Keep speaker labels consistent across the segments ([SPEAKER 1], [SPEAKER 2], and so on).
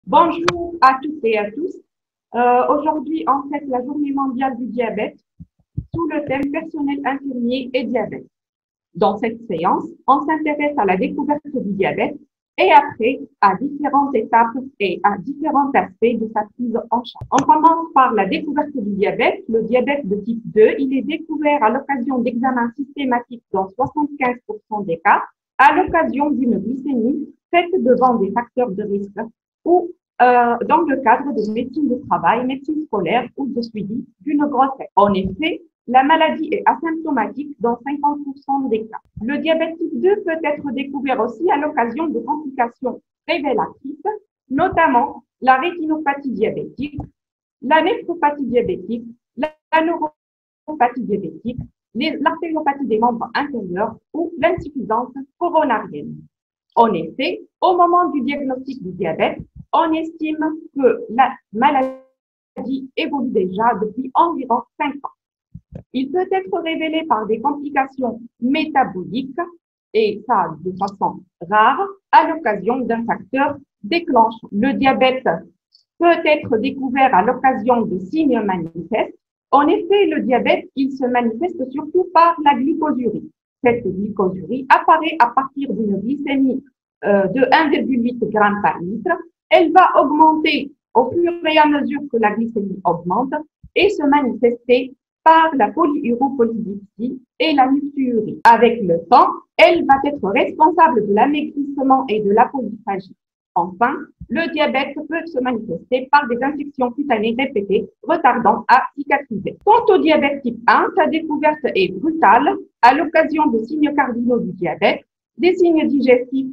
[SPEAKER 1] Bonjour à toutes et à tous. Aujourd'hui, on fête la Journée mondiale du diabète sous le thème personnel infirmier et diabète. Dans cette séance, on s'intéresse à la découverte du diabète et après à différentes étapes et à différents aspects de sa prise en charge. On commence par la découverte du diabète. Le diabète de type 2, il est découvert à l'occasion d'examens systématiques dans 75% des cas, à l'occasion d'une glycémie faite devant des facteurs de risque ou dans le cadre de médecine de travail, médecine scolaire ou de suivi d'une grossesse. En effet, la maladie est asymptomatique dans 50% des cas. Le diabète type 2 peut être découvert aussi à l'occasion de complications révélatrices, notamment la rétinopathie diabétique, la néphropathie diabétique, la neuropathie diabétique, l'artériopathie des membres inférieurs ou l'insuffisance coronarienne. En effet, au moment du diagnostic du diabète, on estime que la maladie évolue déjà depuis environ 5 ans. Il peut être révélé par des complications métaboliques, et ça de façon rare, à l'occasion d'un facteur déclenchant. Le diabète peut être découvert à l'occasion de signes manifestes. En effet, le diabète, il se manifeste surtout par la glycosurie. Cette glycosurie apparaît à partir d'une glycémie de 1,8 g par litre. Elle va augmenter au fur et à mesure que la glycémie augmente et se manifester par la polyuropolydipsie et la lipturie. Avec le temps, elle va être responsable de l'amaigrissement et de l'apophagie. Enfin, le diabète peut se manifester par des infections cutanées répétées, retardant à cicatriser. Quant au diabète type 1, sa découverte est brutale à l'occasion de signes cardinaux du diabète, des signes digestifs,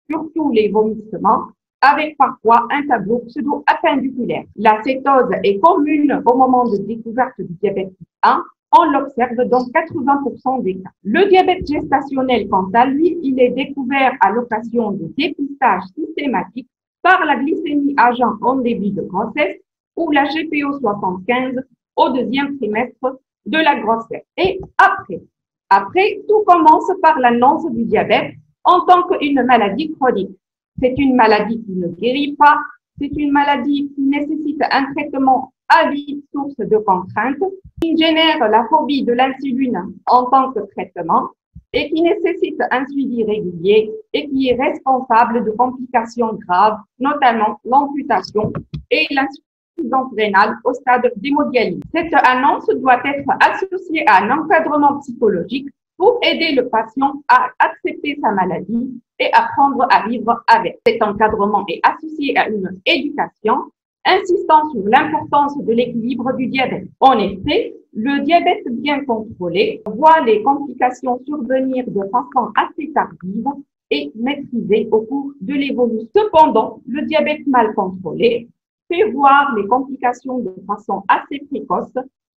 [SPEAKER 1] surtout les vomissements, avec parfois un tableau pseudo-appendiculaire. La cétose est commune au moment de découverte du diabète type 1. On l'observe dans 80% des cas. Le diabète gestationnel, quant à lui, il est découvert à l'occasion de dépistage systématique par la glycémie à jeun en début de grossesse ou la GPO 75 au deuxième trimestre de la grossesse. Et après, tout commence par l'annonce du diabète en tant qu'une maladie chronique. C'est une maladie qui ne guérit pas, c'est une maladie qui nécessite un traitement à vie source de contraintes, qui génère la phobie de l'insuline en tant que traitement et qui nécessite un suivi régulier et qui est responsable de complications graves, notamment l'amputation et l'insuffisance rénale au stade d'hémodialyse. Cette annonce doit être associée à un encadrement psychologique pour aider le patient à accepter sa maladie et apprendre à vivre avec. Cet encadrement est associé à une éducation insistant sur l'importance de l'équilibre du diabète. En effet, le diabète bien contrôlé voit les complications survenir de façon assez tardive et maîtrisée au cours de l'évolution. Cependant, le diabète mal contrôlé fait voir les complications de façon assez précoce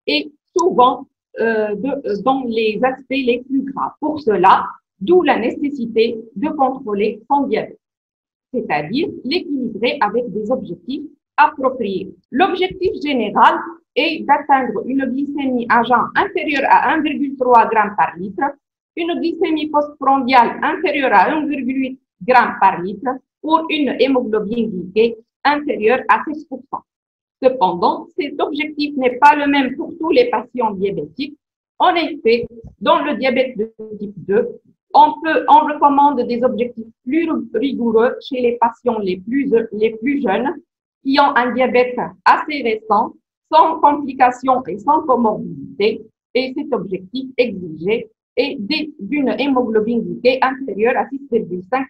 [SPEAKER 1] et souvent dans les aspects les plus graves. Pour cela, d'où la nécessité de contrôler son diabète, c'est-à-dire l'équilibrer avec des objectifs appropriés. L'objectif général est d'atteindre une glycémie à jeun inférieure à 1,3 g par litre, une glycémie postprandiale inférieure à 1,8 g par litre pour une hémoglobine glyquée inférieure à 6%. Cependant, cet objectif n'est pas le même pour tous les patients diabétiques. En effet, dans le diabète de type 2, on recommande des objectifs plus rigoureux chez les patients les plus jeunes qui ont un diabète assez récent, sans complications et sans comorbidité. Et cet objectif exigé est d'une hémoglobine glyquée inférieure à 6,5%.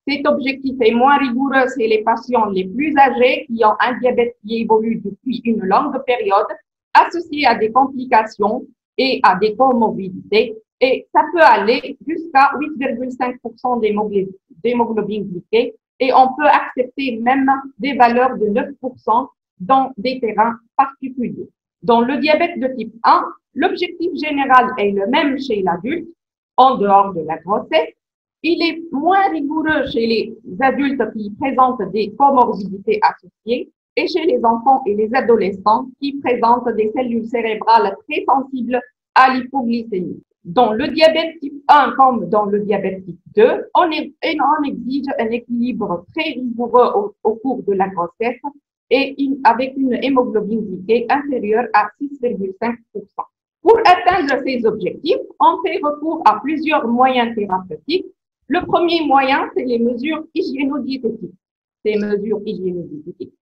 [SPEAKER 1] Cet objectif est moins rigoureux chez les patients les plus âgés qui ont un diabète qui évolue depuis une longue période, associé à des complications et à des comorbidités, et ça peut aller jusqu'à 8,5% d'hémoglobine glyquée, et on peut accepter même des valeurs de 9% dans des terrains particuliers. Dans le diabète de type 1, l'objectif général est le même chez l'adulte, en dehors de la grossesse. Il est moins rigoureux chez les adultes qui présentent des comorbidités associées et chez les enfants et les adolescents qui présentent des cellules cérébrales très sensibles à l'hypoglycémie. Dans le diabète type 1 comme dans le diabète type 2, on exige un équilibre très rigoureux au cours de la grossesse et avec une hémoglobine glycée inférieure à 6,5%. Pour atteindre ces objectifs, on fait recours à plusieurs moyens thérapeutiques. Le premier moyen, c'est les mesures hygiéno-diététiques. Ces mesures hygiéno-diététiques,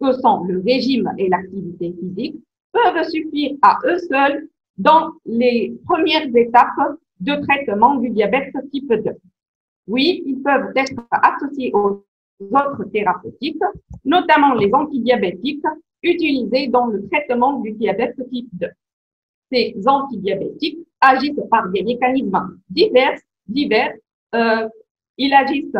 [SPEAKER 1] que sont le régime et l'activité physique, peuvent suffire à eux seuls dans les premières étapes de traitement du diabète type 2. Oui, ils peuvent être associés aux autres thérapeutiques, notamment les antidiabétiques utilisés dans le traitement du diabète type 2. Ces antidiabétiques agissent par des mécanismes divers. Ils agissent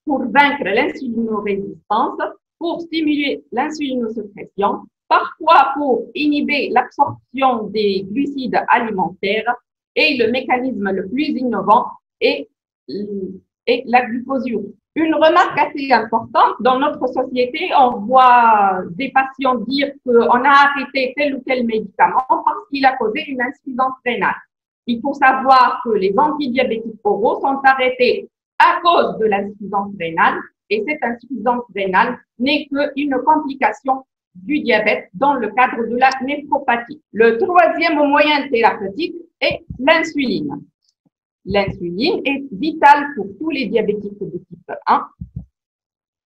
[SPEAKER 1] pour vaincre l'insulinorésistance, pour stimuler l'insulinosécrétion, parfois pour inhiber l'absorption des glucides alimentaires, et le mécanisme le plus innovant est la glucosurie. Une remarque assez importante, dans notre société, on voit des patients dire qu'on a arrêté tel ou tel médicament parce qu'il a causé une insuffisance rénale. Il faut savoir que les antidiabétiques oraux sont arrêtés à cause de l'insuffisance rénale, et cette insuffisance rénale n'est qu'une complication du diabète dans le cadre de la néphropathie. Le troisième moyen thérapeutique est l'insuline. L'insuline est vitale pour tous les diabétiques de type 1.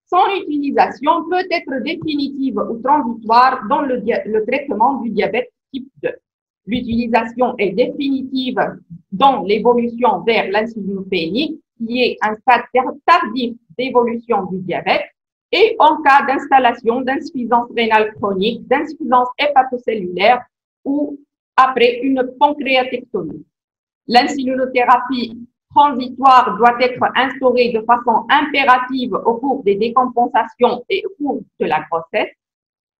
[SPEAKER 1] Son utilisation peut être définitive ou transitoire dans le traitement du diabète type 2. L'utilisation est définitive dans l'évolution vers l'insulinopénie, qui est un stade tardif d'évolution du diabète, et en cas d'installation d'insuffisance rénale chronique, d'insuffisance hépatocellulaire ou après une pancréatectomie. L'insulinothérapie transitoire doit être instaurée de façon impérative au cours des décompensations et au cours de la grossesse.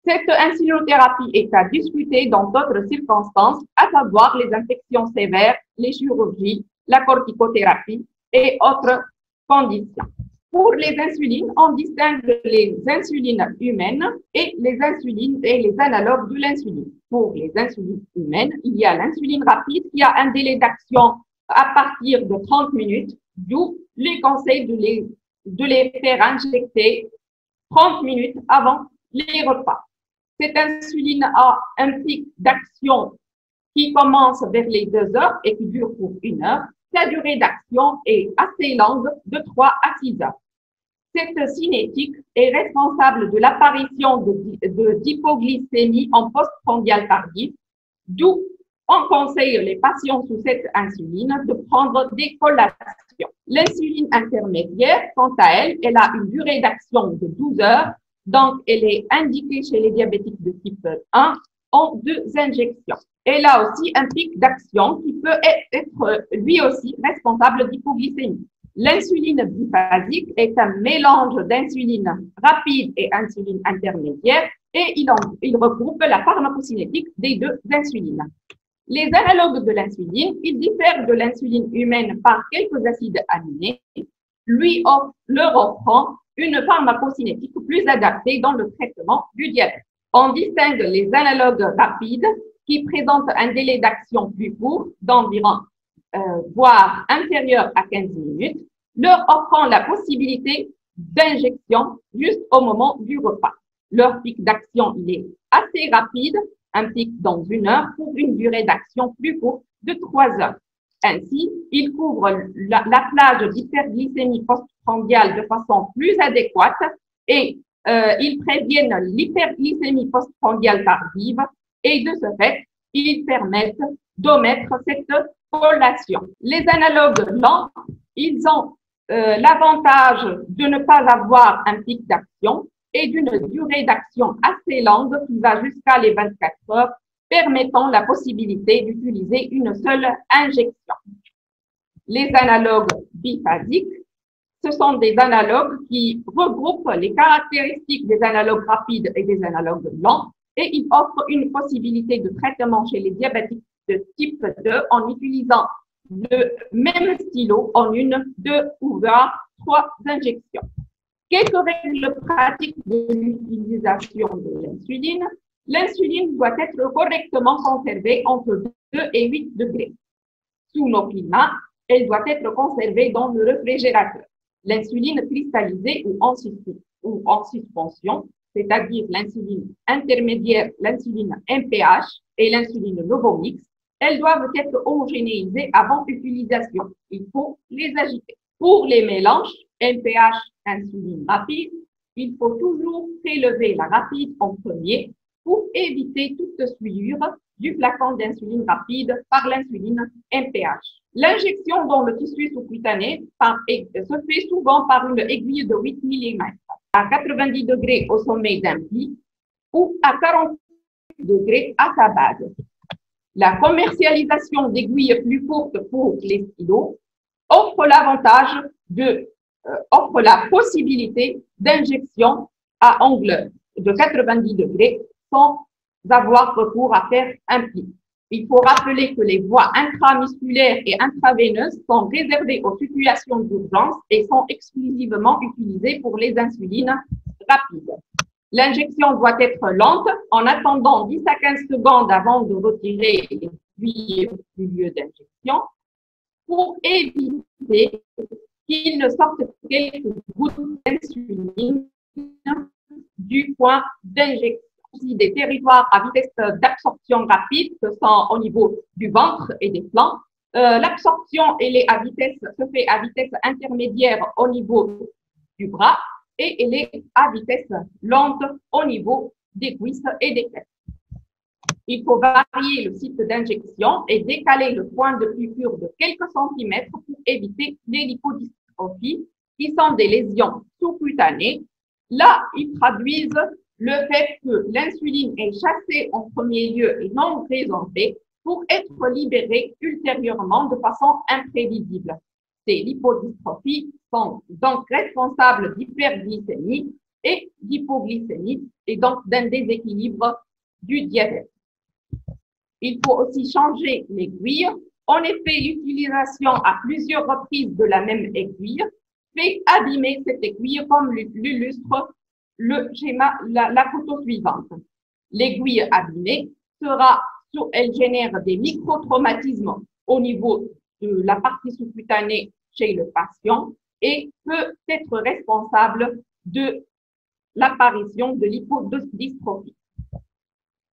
[SPEAKER 1] Cette insulinothérapie est à discuter dans d'autres circonstances, à savoir les infections sévères, les chirurgies, la corticothérapie et autres conditions. Pour les insulines, on distingue les insulines humaines et les insulines et les analogues de l'insuline. Pour les insulines humaines, il y a l'insuline rapide qui a un délai d'action à partir de 30 minutes, d'où les conseils de les faire injecter 30 minutes avant les repas. Cette insuline a un pic d'action qui commence vers les 2 heures et qui dure pour 1 heure. Sa durée d'action est assez longue, de 3 à 6 heures. Cette cinétique est responsable de l'apparition d'hypoglycémie en postprandial tardif, d'où on conseille les patients sous cette insuline de prendre des collations. L'insuline intermédiaire, quant à elle, elle a une durée d'action de 12 heures, donc elle est indiquée chez les diabétiques de type 1 en 2 injections. Elle a aussi un pic d'action qui peut être lui aussi responsable d'hypoglycémie. L'insuline biphasique est un mélange d'insuline rapide et insuline intermédiaire et il regroupe la pharmacocinétique des 2 insulines. Les analogues de l'insuline, ils diffèrent de l'insuline humaine par quelques acides aminés, leur offrant une pharmacocinétique plus adaptée dans le traitement du diabète. On distingue les analogues rapides qui présentent un délai d'action plus court, d'environ voire inférieur à 15 minutes, leur offrant la possibilité d'injection juste au moment du repas. Leur pic d'action, il est assez rapide, un pic dans 1 heure pour une durée d'action plus courte de 3 heures. Ainsi, ils couvrent la plage d'hyperglycémie postprandiale de façon plus adéquate et ils préviennent l'hyperglycémie postprandiale tardive et de ce fait, ils permettent d'omettre cette collation. Les analogues lents, ils ont l'avantage de ne pas avoir un pic d'action et d'une durée d'action assez longue qui va jusqu'à les 24 heures, permettant la possibilité d'utiliser une seule injection. Les analogues biphasiques, ce sont des analogues qui regroupent les caractéristiques des analogues rapides et des analogues lents et ils offrent une possibilité de traitement chez les diabétiques de type 2 en utilisant le même stylo en 1, 2 ou 3 injections. Quelques règles pratiques de l'utilisation de l'insuline. L'insuline doit être correctement conservée entre et 8 degrés. Sous nos climats, elle doit être conservée dans le réfrigérateur. L'insuline cristallisée ou en suspension, c'est-à-dire l'insuline intermédiaire, l'insuline MPH et l'insuline Novomix, elles doivent être homogénéisées avant utilisation. Il faut les agiter. Pour les mélanges MPH, insuline rapide, il faut toujours prélever la rapide en premier pour éviter toute souillure du flacon d'insuline rapide par l'insuline MPH. L'injection dans le tissu sous-cutané se fait souvent par une aiguille de 8 mm à 90 degrés au sommet d'un pli ou à 40 degrés à sa base. La commercialisation d'aiguilles plus courtes pour les stylos offre la possibilité d'injection à angle de 90 degrés sans avoir recours à faire un pli. Il faut rappeler que les voies intramusculaires et intraveineuses sont réservées aux situations d'urgence et sont exclusivement utilisées pour les insulines rapides. L'injection doit être lente en attendant 10 à 15 secondes avant de retirer l'aiguille du lieu d'injection pour éviter qu'il ne sorte quelques gouttes d'insuline du point d'injection. Des territoires à vitesse d'absorption rapide, que sont au niveau du ventre et des flancs. L'absorption se fait à vitesse intermédiaire au niveau du bras et elle est à vitesse lente au niveau des cuisses et des fesses. Il faut varier le site d'injection et décaler le point de piqûre de quelques centimètres pour éviter les lipodystrophies qui sont des lésions sous-cutanées. Là, ils traduisent le fait que l'insuline est chassée en premier lieu et non résorbée pour être libérée ultérieurement de façon imprévisible. Ces lipodystrophies sont donc responsables d'hyperglycémie et d'hypoglycémie et donc d'un déséquilibre du diabète. Il faut aussi changer l'aiguille. En effet, l'utilisation à plusieurs reprises de la même aiguille fait abîmer cette aiguille comme l'illustre le schéma, la photo suivante. L'aiguille abîmée elle génère des microtraumatismes au niveau de la partie sous-cutanée chez le patient et peut être responsable de l'apparition de lipodystrophie.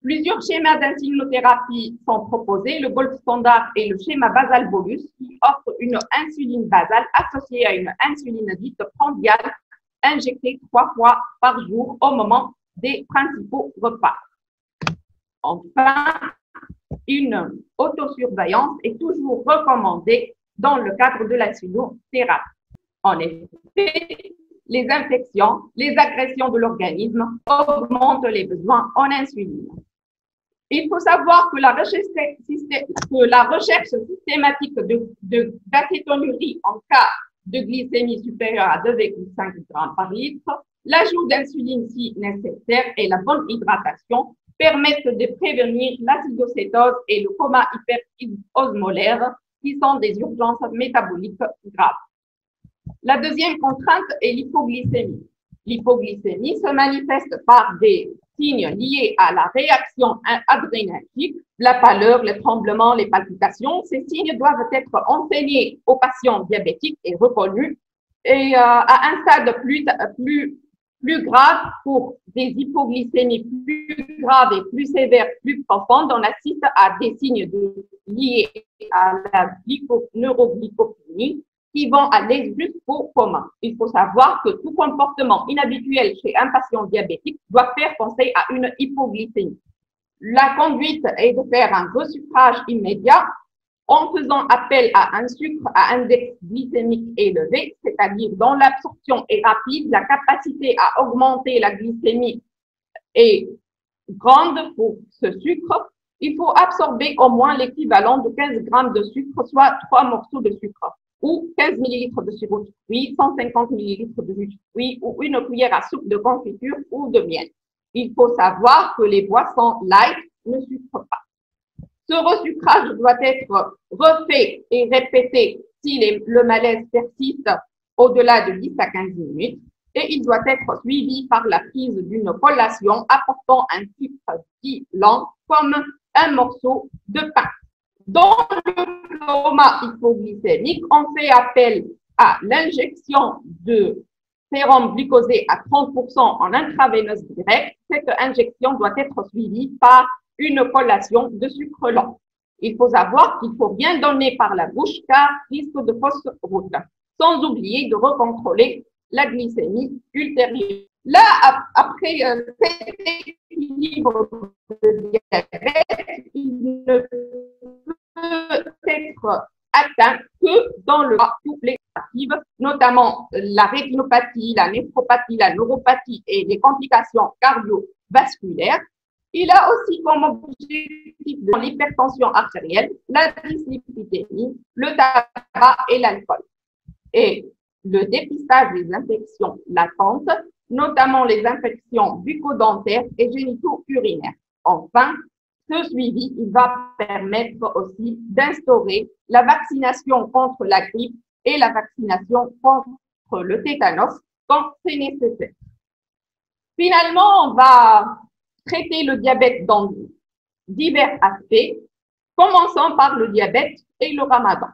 [SPEAKER 1] Plusieurs schémas d'insulinothérapie sont proposés. Le gold standard est le schéma basal-bolus qui offre une insuline basale associée à une insuline dite prandiale injectée 3 fois par jour au moment des principaux repas. Enfin, une autosurveillance est toujours recommandée dans le cadre de l'insulinothérapie. En effet, les infections, les agressions de l'organisme augmentent les besoins en insuline. Il faut savoir que la recherche systématique d'acétonurie en cas de glycémie supérieure à 2,5 g par litre, l'ajout d'insuline si nécessaire et la bonne hydratation permettent de prévenir l'acidocétose et le coma hyperosmolaire qui sont des urgences métaboliques graves. La deuxième contrainte est l'hypoglycémie. L'hypoglycémie se manifeste par des signes liés à la réaction adrénergique, la pâleur, les tremblements, les palpitations. Ces signes doivent être enseignés aux patients diabétiques et reconnus. Et à un stade plus grave, pour des hypoglycémies plus graves et plus sévères, plus profondes, on assiste à des signes liés à la neuroglycopénie qui vont aller jusqu'au coma. Il faut savoir que tout comportement inhabituel chez un patient diabétique doit faire penser à une hypoglycémie. La conduite est de faire un resucrage immédiat en faisant appel à un sucre à index glycémique élevé, c'est-à-dire dont l'absorption est rapide, la capacité à augmenter la glycémie est grande pour ce sucre. Il faut absorber au moins l'équivalent de 15 grammes de sucre, soit 3 morceaux de sucre, ou 15 ml de sirop de fruits, 150 ml de jus de fruits, ou une cuillère à soupe de confiture ou de miel. Il faut savoir que les boissons light ne sucrent pas. Ce resucrage doit être refait et répété si le malaise persiste au-delà de 10 à 15 minutes et il doit être suivi par la prise d'une collation apportant un sucre dit lent comme un morceau de pain. Dans le coma hypoglycémique, on fait appel à l'injection de sérum glucosé à 30% en intraveineuse directe. Cette injection doit être suivie par une collation de sucre lent. Il faut savoir qu'il faut bien donner par la bouche car risque de fausse route, sans oublier de recontrôler la glycémie ultérieure. Là, après cet équilibre de diabète, il ne peut être atteint que dans le cas toutes les actives, notamment la rétinopathie, la néphropathie, la neuropathie et les complications cardiovasculaires. Il a aussi comme objectif de l'hypertension artérielle, la dyslipidémie, le tabac et l'alcool. Et le dépistage des infections latentes, notamment les infections bucco-dentaires et génito-urinaires. Enfin, ce suivi, il va permettre aussi d'instaurer la vaccination contre la grippe et la vaccination contre le tétanos quand c'est nécessaire. Finalement, on va traiter le diabète dans divers aspects, commençant par le diabète et le ramadan.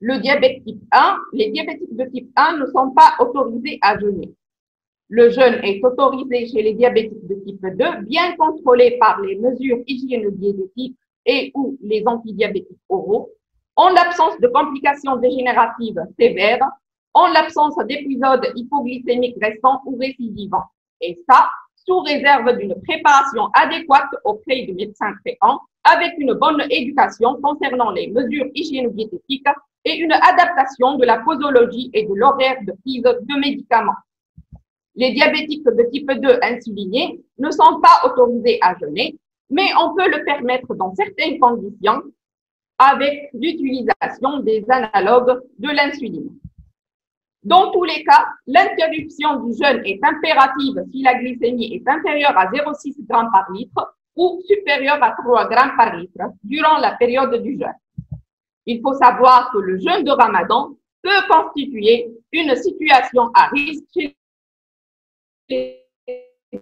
[SPEAKER 1] Le diabète type 1, les diabétiques de type 1 ne sont pas autorisés à jeûner. Le jeûne est autorisé chez les diabétiques de type 2, bien contrôlé par les mesures hygiéno-diététiques et ou les antidiabétiques oraux, en l'absence de complications dégénératives sévères, en l'absence d'épisodes hypoglycémiques récents ou récidivants. Et ça, sous réserve d'une préparation adéquate auprès du médecin traitant, avec une bonne éducation concernant les mesures hygiéno-diététiques et une adaptation de la posologie et de l'horaire de prise de médicaments. Les diabétiques de type 2 insulinés ne sont pas autorisés à jeûner, mais on peut le permettre dans certaines conditions avec l'utilisation des analogues de l'insuline. Dans tous les cas, l'interruption du jeûne est impérative si la glycémie est inférieure à 0,6 g par litre ou supérieure à 3 g par litre durant la période du jeûne. Il faut savoir que le jeûne de Ramadan peut constituer une situation à risque chez les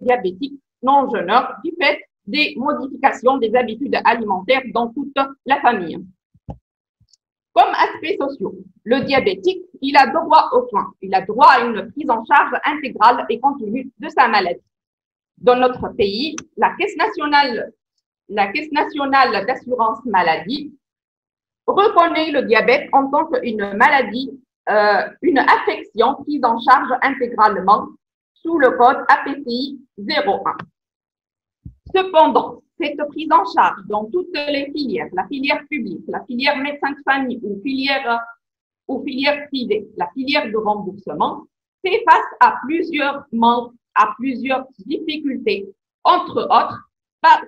[SPEAKER 1] diabétiques non jeûneurs du fait des modifications des habitudes alimentaires dans toute la famille. Comme aspects sociaux, le diabétique, il a droit aux soins, il a droit à une prise en charge intégrale et continue de sa maladie. Dans notre pays, la Caisse nationale d'assurance maladie reconnaît le diabète en tant qu'une maladie, une affection prise en charge intégralement sous le code APCI 01. Cependant, cette prise en charge dans toutes les filières, la filière publique, la filière médecin de famille ou filière privée, la filière de remboursement, fait face à plusieurs manques, à plusieurs difficultés, entre autres,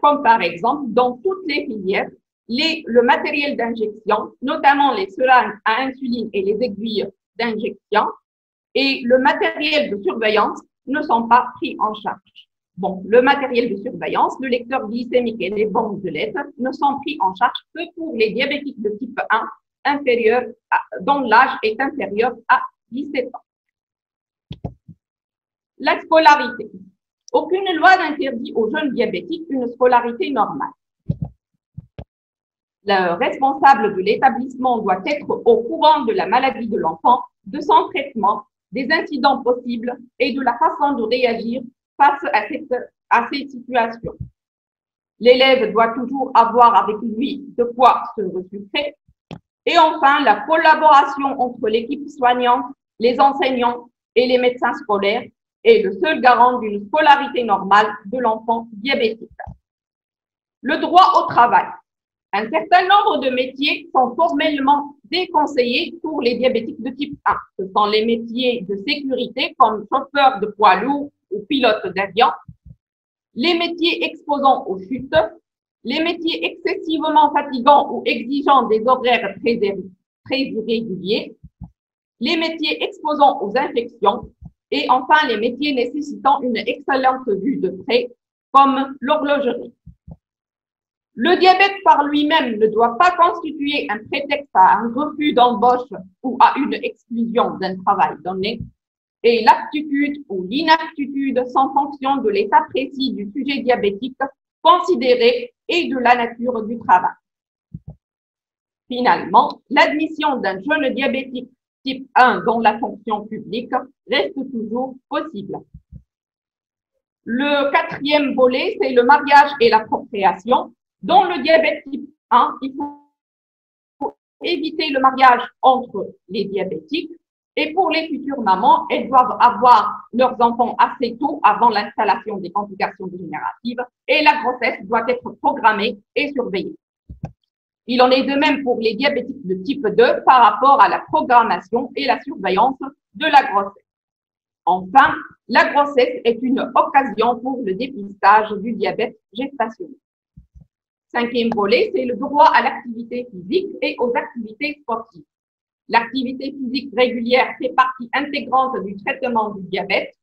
[SPEAKER 1] comme par exemple, dans toutes les filières, le matériel d'injection, notamment les seringues à insuline et les aiguilles d'injection, et le matériel de surveillance ne sont pas pris en charge. Bon, le matériel de surveillance, le lecteur glycémique et les bombes de lettres ne sont pris en charge que pour les diabétiques de type 1 dont l'âge est inférieur à 17 ans. La scolarité. Aucune loi n'interdit aux jeunes diabétiques une scolarité normale. Le responsable de l'établissement doit être au courant de la maladie de l'enfant, de son traitement, des incidents possibles et de la façon de réagir face à ces situations. L'élève doit toujours avoir avec lui de quoi se ressourcer. Et enfin, la collaboration entre l'équipe soignante, les enseignants et les médecins scolaires est le seul garant d'une scolarité normale de l'enfant diabétique. Le droit au travail. Un certain nombre de métiers sont formellement déconseillés pour les diabétiques de type 1. Ce sont les métiers de sécurité comme chauffeur de poids lourd ou pilote d'avion, les métiers exposant aux chutes, les métiers excessivement fatigants ou exigeant des horaires très irréguliers, les métiers exposant aux infections et enfin les métiers nécessitant une excellente vue de près comme l'horlogerie. Le diabète par lui-même ne doit pas constituer un prétexte à un refus d'embauche ou à une exclusion d'un travail donné, et l'aptitude ou l'inaptitude sont fonction de l'état précis du sujet diabétique considéré et de la nature du travail. Finalement, l'admission d'un jeune diabétique type 1 dans la fonction publique reste toujours possible. Le quatrième volet, c'est le mariage et la procréation. Dans le diabète type 1, il faut éviter le mariage entre les diabétiques. Et pour les futures mamans, elles doivent avoir leurs enfants assez tôt avant l'installation des complications dégénératives et la grossesse doit être programmée et surveillée. Il en est de même pour les diabétiques de type 2 par rapport à la programmation et la surveillance de la grossesse. Enfin, la grossesse est une occasion pour le dépistage du diabète gestationnel. Cinquième volet, c'est le droit à l'activité physique et aux activités sportives. L'activité physique régulière fait partie intégrante du traitement du diabète.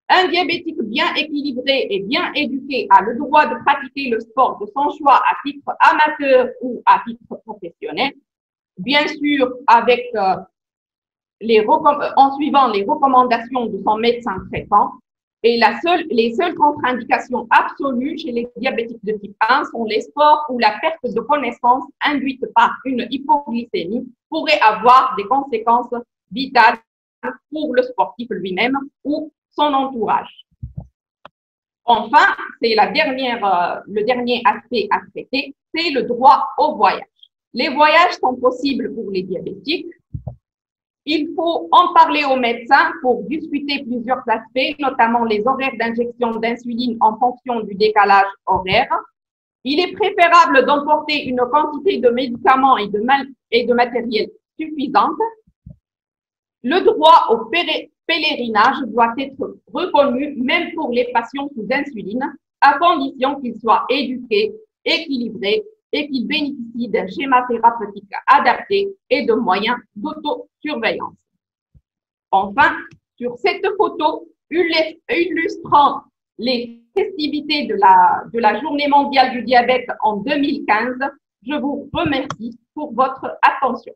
[SPEAKER 1] Un diabétique bien équilibré et bien éduqué a le droit de pratiquer le sport de son choix à titre amateur ou à titre professionnel, bien sûr avec en suivant les recommandations de son médecin traitant. Et les seules contre-indications absolues chez les diabétiques de type 1 sont les sports où la perte de connaissance induite par une hypoglycémie pourrait avoir des conséquences vitales pour le sportif lui-même ou son entourage. Enfin, c'est le dernier aspect à traiter, c'est le droit au voyage. Les voyages sont possibles pour les diabétiques. Il faut en parler au médecin pour discuter plusieurs aspects, notamment les horaires d'injection d'insuline en fonction du décalage horaire. Il est préférable d'emporter une quantité de médicaments et de matériel suffisante. Le droit au pèlerinage doit être reconnu même pour les patients sous insuline, à condition qu'ils soient éduqués, équilibrés et qu'ils bénéficient d'un schéma thérapeutique adapté et de moyens d'autosurveillance. Enfin, sur cette photo illustrant les festivités de la Journée mondiale du diabète en 2015, je vous remercie pour votre attention.